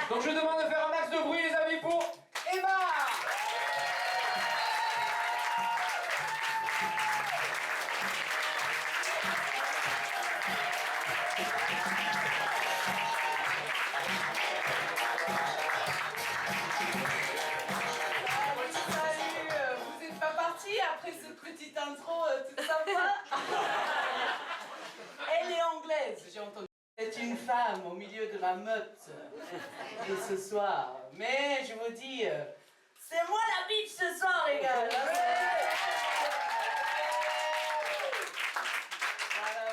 Donc je demande de faire un max de bruit les amis pour Emma. Vous n'êtes pas parti après cette petite intro toute sympa? Elle est anglaise, j'ai entendu. C'est une femme au milieu de la meute de ce soir. Mais je vous dis, c'est moi la bitch ce soir, les gars.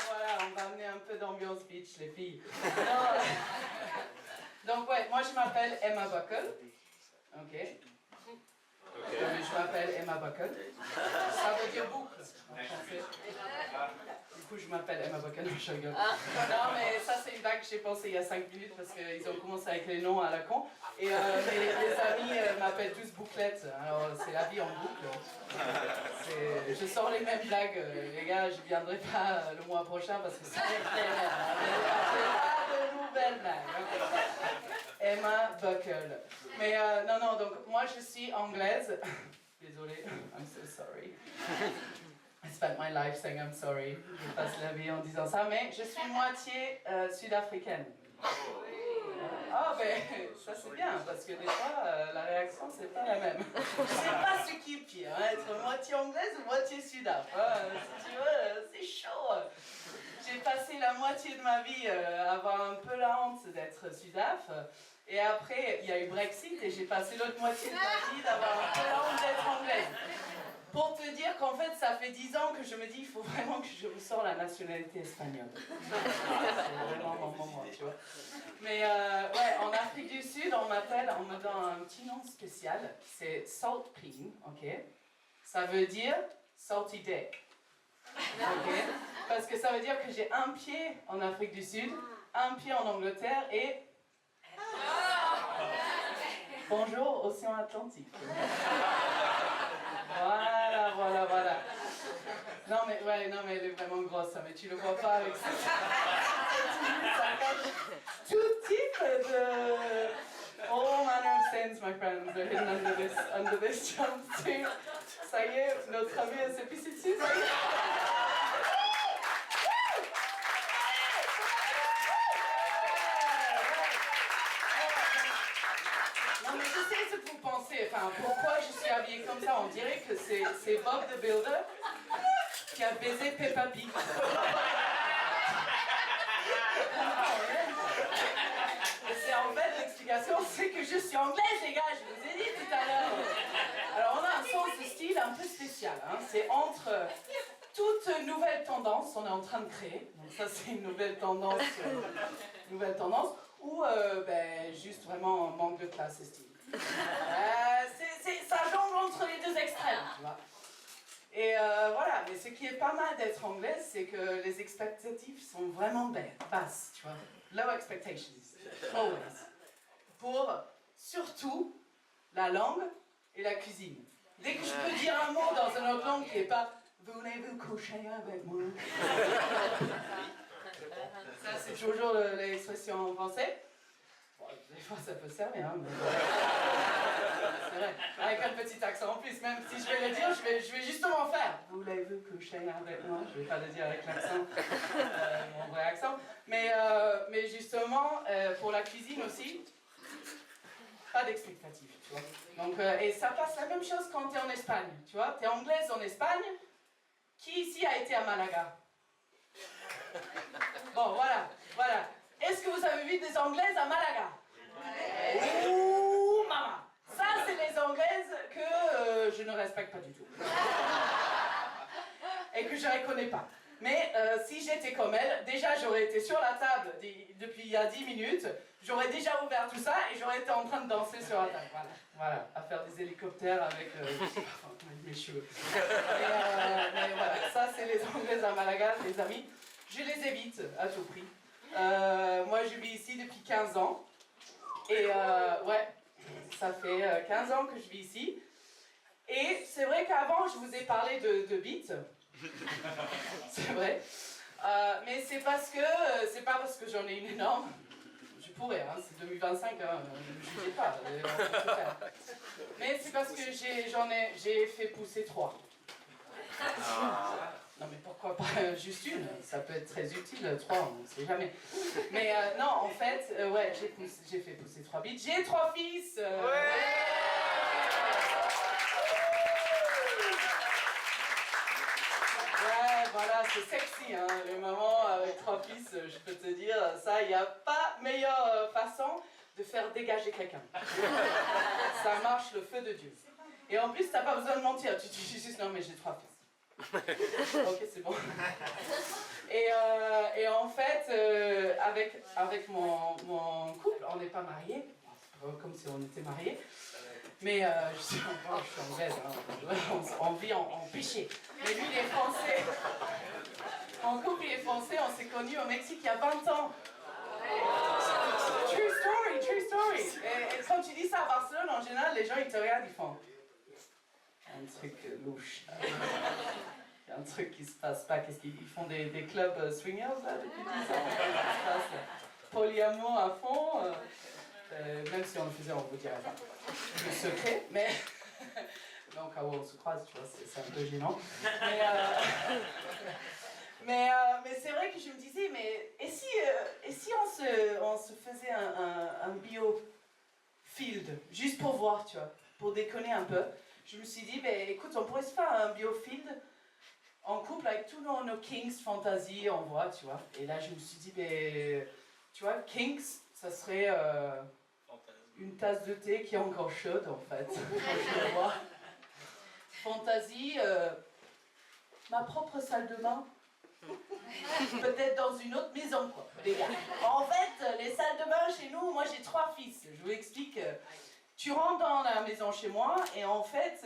Voilà, on va amener un peu d'ambiance bitch, les filles. Donc ouais, moi je m'appelle Emma Buckle. Ok. Je m'appelle Emma Buckle. Ça veut dire boucle en français. Du coup, je m'appelle Emma Buckle, je rigole. Non, mais ça, c'est une vague que j'ai pensée il y a 5 minutes parce qu'ils ont commencé avec les noms à la con. Et mes amis m'appellent tous Bouclette. Alors, c'est la vie en boucle. Je sors les mêmes blagues. Les gars, je ne viendrai pas le mois prochain parce que c'est pas de nouvelles blagues. Emma Buckle. Mais non, donc moi je suis anglaise. Désolée, I'm so sorry. I spent my life saying I'm sorry. Je passe la vie en disant ça, mais je suis moitié sud-africaine. Ah ben, ça c'est bien, parce que des fois, la réaction c'est pas la même. Je sais pas ce qui est pire, hein, être moitié anglaise ou moitié sud-af. Hein, si tu veux, c'est chaud. J'ai passé la moitié de ma vie à avoir un peu la honte d'être sud-af. Et après, il y a eu Brexit et j'ai passé l'autre moitié de ma vie d'avoir un peu la honte d'être anglaise. Pour te dire qu'en fait, ça fait 10 ans que je me dis il faut vraiment que je ressors la nationalité espagnole. C'est vraiment mon moment, tu vois. Mais ouais, en Afrique du Sud, on me donne un petit nom spécial, c'est Salt Peen, ok? Ça veut dire salty dick. Ok? Parce que ça veut dire que j'ai un pied en Afrique du Sud, un pied en Angleterre et... Bonjour, Océan Atlantique. Voilà. Non mais elle est vraiment grosse, mais tu le vois pas avec ça. Ça cache tout type de... All manner of sins, my friends, are hidden under this jumpsuit. Ça y est, notre amie, elle s'est pissée dessus, ça y est. Enfin, pourquoi je suis habillée comme ça? On dirait que c'est Bob the Builder qui a baisé Peppa Pig. En fait, l'explication, c'est que je suis anglaise, les gars, je vous ai dit tout à l'heure. Alors, on a un sens de style un peu spécial. Hein. C'est entre toute nouvelle tendance, on est en train de créer. Donc ça, c'est une nouvelle tendance, ou juste vraiment manque de classe et style. Ça jongle entre les deux extrêmes, tu vois. Et voilà, mais ce qui est pas mal d'être anglaise, c'est que les expectatives sont vraiment basses, tu vois. Low expectations, always. Pour surtout la langue et la cuisine. Dès que je peux dire un mot dans une autre langue qui n'est pas « Voulez-vous coucher avec moi ?» Ça, c'est toujours l'expression en français. Bon, des fois, ça peut servir, hein, mais... C'est vrai, avec un petit accent en plus, même si je vais le dire, je vais justement faire. Voulez-vous coucher avec moi? Je ne vais pas le dire avec l'accent, mon vrai accent. Mais justement, pour la cuisine aussi, pas d'expectative, tu vois. Donc, et ça passe la même chose quand tu es en Espagne, tu vois. Tu es anglaise en Espagne. Qui ici a été à Malaga? Bon, voilà. Est-ce que vous avez vu des Anglaises à Malaga? Ouh, maman! Ça, c'est les Anglaises que je ne respecte pas du tout. Et que je ne reconnais pas. Mais si j'étais comme elle, déjà j'aurais été sur la table depuis il y a 10 minutes, j'aurais déjà ouvert tout ça et j'aurais été en train de danser sur la table. Voilà, à faire des hélicoptères avec mes cheveux. Mais voilà, ça c'est les Anglaises à Malaga, les amis. Je les évite à tout prix. Moi je vis ici depuis 15 ans. Et ouais, ça fait 15 ans que je vis ici. Et c'est vrai qu'avant je vous ai parlé de beats. C'est vrai. Mais c'est pas parce que j'en ai une énorme. Je pourrais, hein, c'est 2025, hein, ne me jugez pas. On peut tout faire. Mais c'est parce que j'ai fait pousser 3. Non mais pourquoi pas juste une? Ça peut être très utile, 3, on ne sait jamais. Mais non, en fait, ouais, j'ai fait pousser 3 bites. J'ai 3 fils. Ouais, voilà, c'est sexy, hein, les mamans avec 3 fils, je peux te dire, ça, il n'y a pas meilleure façon de faire dégager quelqu'un. Ça marche le feu de Dieu. Et en plus, t'as pas besoin de mentir, tu dis juste, non mais j'ai 3 fils. Ok, c'est bon. Et en fait, avec mon couple, on n'est pas mariés, c'est pas comme si on était mariés, mais je suis anglaise, hein, on vit en péché. Mais lui, il est français. Mon couple, il est français, on s'est connus au Mexique il y a 20 ans. True story, true story. Et quand tu dis ça à Barcelone, en général, les gens, ils te regardent, ils font un truc louche. Il y a un truc qui se passe pas. Qu'est-ce qu'ils font des clubs swingers là depuis 10 ans? Qu'est-ce qui se passe? Polyamour à fond. Même si on le faisait, on vous dirait pas. Le secret, mais au cas où on se croise, tu vois, c'est un peu gênant. Mais c'est vrai que je me disais, mais et si on se faisait un biofield, juste pour voir, tu vois, pour déconner un peu. Je me suis dit, ben écoute, on pourrait se faire un biofield en couple avec tous nos kinks, fantasy, on voit, tu vois. Et là, je me suis dit, ben, tu vois, kinks, ça serait une tasse de thé qui est encore chaude, en fait. Je le vois. Fantasy, ma propre salle de bain. Peut-être dans une autre maison, quoi, les gars. En fait, les salles de bain chez nous, moi j'ai 3 fils. Je vous explique. Tu rentres dans la maison chez moi et en fait,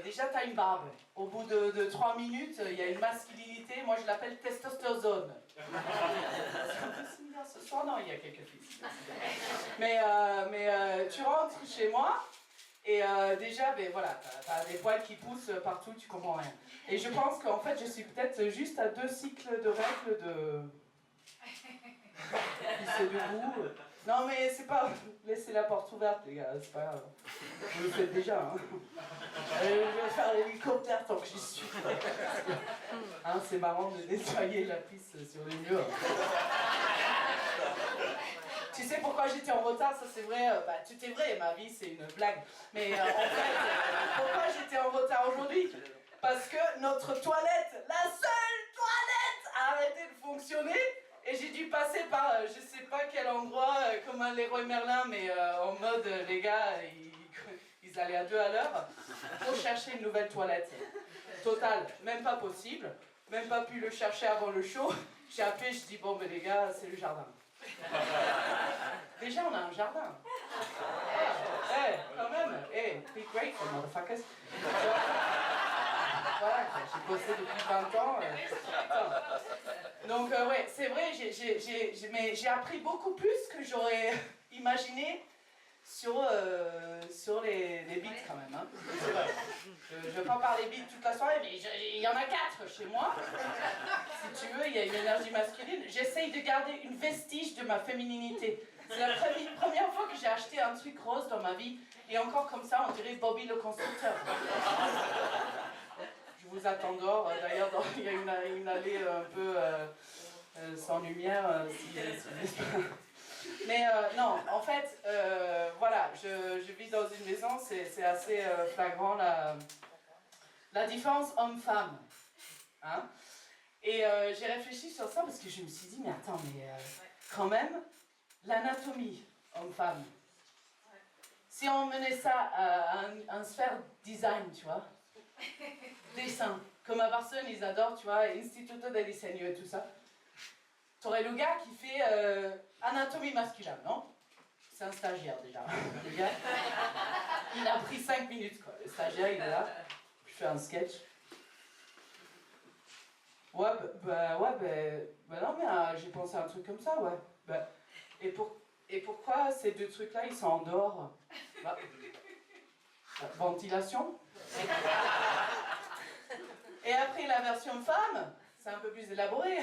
déjà tu as une barbe. Au bout de 3 minutes, il y a une masculinité, moi je l'appelle testostérone. C'est un peu similaire ce soir, non, il y a quelques fils. Mais tu rentres chez moi et déjà, ben voilà, t'as des poils qui poussent partout, tu comprends rien. Et je pense qu'en fait, je suis peut-être juste à 2 cycles de règles de... pisser debout. Non mais c'est pas... Laissez la porte ouverte les gars, c'est pas grave. Vous le faites déjà, hein. Je vais faire l'hélicoptère tant que j'y suis. Hein, c'est marrant de nettoyer la pisse sur les murs. Tu sais pourquoi j'étais en retard? Ça c'est vrai, tout est vrai, ma vie c'est une blague. Mais en fait, pourquoi j'étais en retard aujourd'hui? Parce que notre toilette, la seule toilette, a arrêté de fonctionner. Et j'ai dû passer par, je sais pas quel endroit, comme un Leroy Merlin, mais en mode, les gars, ils allaient à 2 à l'heure, pour chercher une nouvelle toilette. Total, même pas possible, même pas pu le chercher avant le show. J'ai appelé, je dis, bon, ben les gars, c'est le jardin. Déjà, on a un jardin. Quand même, be grateful, motherfuckers. Voilà, j'ai bossé depuis 20 ans. Donc, ouais, c'est vrai, mais j'ai appris beaucoup plus que j'aurais imaginé sur les beats quand même. Hein. Je ne vais pas parler beats toute la soirée, mais il y en a 4 chez moi. Si tu veux, il y a une énergie masculine. J'essaye de garder une vestige de ma fémininité. C'est la première fois que j'ai acheté un truc rose dans ma vie. Et encore comme ça, on dirait Bobby le constructeur. Je vous attends dehors. D'ailleurs, il y a une allée un peu sans lumière. Mais non, en fait, voilà, je vis dans une maison, c'est assez flagrant la différence homme-femme. Hein? Et j'ai réfléchi sur ça parce que je me suis dit, mais attends, mais quand même, l'anatomie homme-femme. Si on menait ça à un sphère design, tu vois, dessin, comme à Barcelone, ils adorent, tu vois, Instituto de Diseño et tout ça. T'aurais le gars qui fait anatomie masculine, non? C'est un stagiaire déjà. Le gars, il a pris 5 minutes, quoi. Le stagiaire, il est là, je fais un sketch. Ouais, non, mais j'ai pensé à un truc comme ça, ouais. Et pourquoi ces 2 trucs-là, ils sont en dehors? Ventilation. Et après, la version femme, c'est un peu plus élaboré.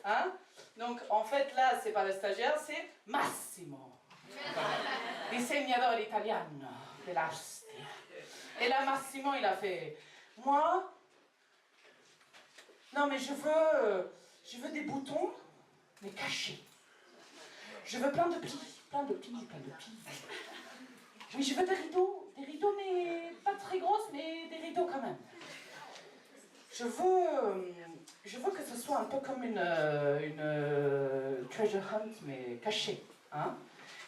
Hein? Donc, en fait, là, c'est pas le stagiaire, c'est Massimo. Disegnatore italiano dell'Asti. Et là, Massimo, il a fait, moi, non, mais je veux des boutons, mais cachés. Je veux plein de plis. Oui, je veux des rideaux, mais pas très grosses, mais des rideaux quand même. Je veux que ce soit un peu comme une treasure hunt, mais cachée. Hein?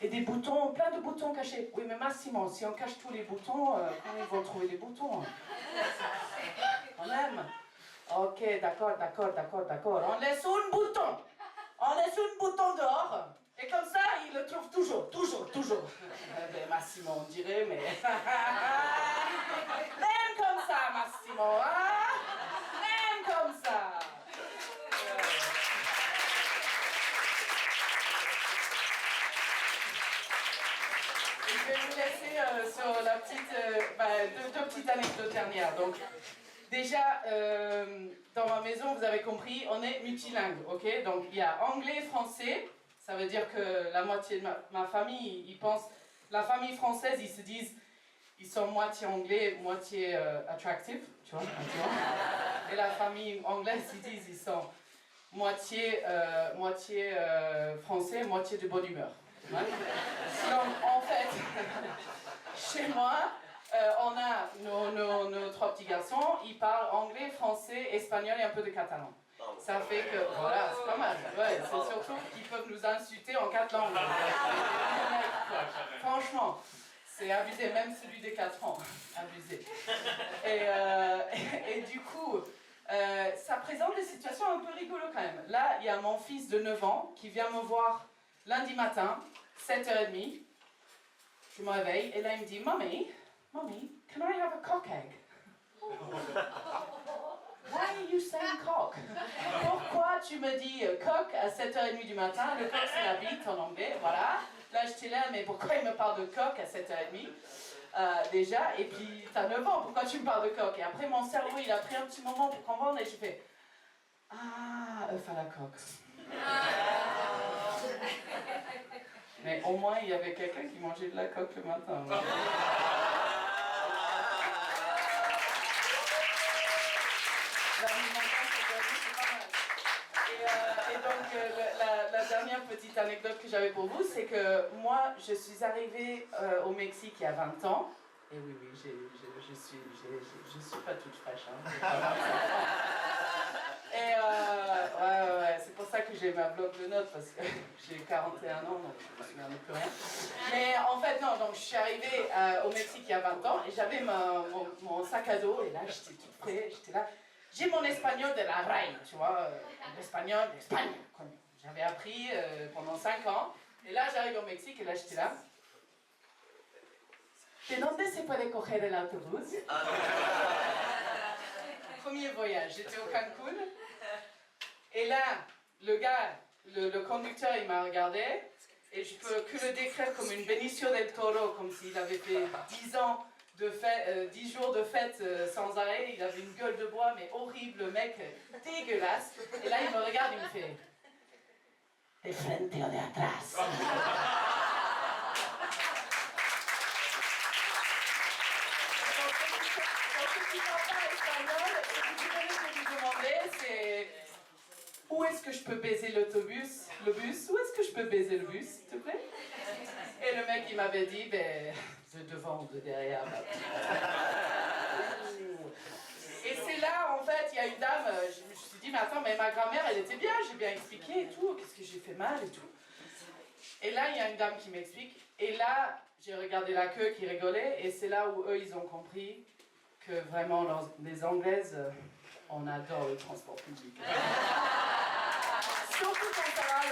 Et des boutons, plein de boutons cachés. Oui, mais Massimo, si on cache tous les boutons, comment ils vont trouver les boutons? Quand même. Ok, d'accord. On laisse un bouton. Dehors. Et comme ça, il le trouve toujours. Ben, Massimo, on dirait, mais... Même comme ça, Massimo, hein? Même comme ça. Je vais vous laisser sur la petite... deux petites anecdotes dernières. Donc, déjà, dans ma maison, vous avez compris, on est multilingue, ok? Donc, il y a anglais, français. Ça veut dire que la moitié de ma famille, ils pensent... La famille française, ils se disent... Ils sont moitié anglais, moitié attractive, tu vois? Et la famille anglaise, ils disent ils sont moitié français, moitié de bonne humeur. Ouais? Donc, en fait, chez moi... on a nos trois petits garçons, ils parlent anglais, français, espagnol et un peu de catalan. Ça fait que, voilà, c'est pas mal. Ouais, c'est surtout qu'ils peuvent nous insulter en 4 langues. Franchement, c'est abusé, même celui des 4 ans. Abusé. Et du coup, ça présente des situations un peu rigolo quand même. Là, il y a mon fils de 9 ans qui vient me voir lundi matin, 7h30. Je me réveille et là il me dit, Mommy, can I have a cock egg? Why are you saying cock? Pourquoi tu me dis coq à 7h30 du matin? Le coq c'est la bite en anglais, voilà. Là j'étais là, mais pourquoi il me parle de coq à 7h30? Déjà, et puis t'as 9 ans, pourquoi tu me parles de coq? Et après mon cerveau il a pris un petit moment pour comprendre et je fais œuf à la coque. Mais au moins il y avait quelqu'un qui mangeait de la coque le matin. Et donc, la dernière petite anecdote que j'avais pour vous, c'est que moi, je suis arrivée au Mexique il y a 20 ans. Et oui, je suis pas toute fraîche. Hein, et ouais, c'est pour ça que j'ai ma bloc de notes, parce que j'ai 41 ans, donc je me souviens de plus rien. Mais en fait, non, donc je suis arrivée au Mexique il y a 20 ans, et j'avais mon sac à dos, et là, j'étais toute prête, j'étais là. J'ai mon espagnol de la RAI, tu vois, l'espagnol d'Espagne. J'avais appris pendant 5 ans. Et là, j'arrive au Mexique et là, j'étais là. ¿De dónde se puede coger el autobús? Premier voyage, j'étais au Cancun. Et là, le gars, le conducteur, il m'a regardé. Et je peux que le décrire comme une Benicio del Toro, comme s'il avait fait 10 ans. 10 jours de fête sans arrêt, il avait une gueule de bois, mais horrible, le mec, dégueulasse. Et là, il me regarde, il me fait de frente o de atrás. Mon petit papa espagnol, ce que tu connais que lui demander, c'est où est-ce que je peux baiser le bus? Où est-ce que je peux baiser le bus, s'il te plaît? Et le mec, il m'avait dit, ben, de devant ou de derrière. Et c'est là, en fait, il y a une dame, je me suis dit, mais attends, mais ma grand-mère, elle était bien, j'ai bien expliqué et tout, qu'est-ce que j'ai fait mal et tout. Et là, il y a une dame qui m'explique, et là, j'ai regardé la queue qui rigolait, et c'est là où eux, ils ont compris que vraiment, les Anglaises, on adore le transport public. Surtout quand ça va à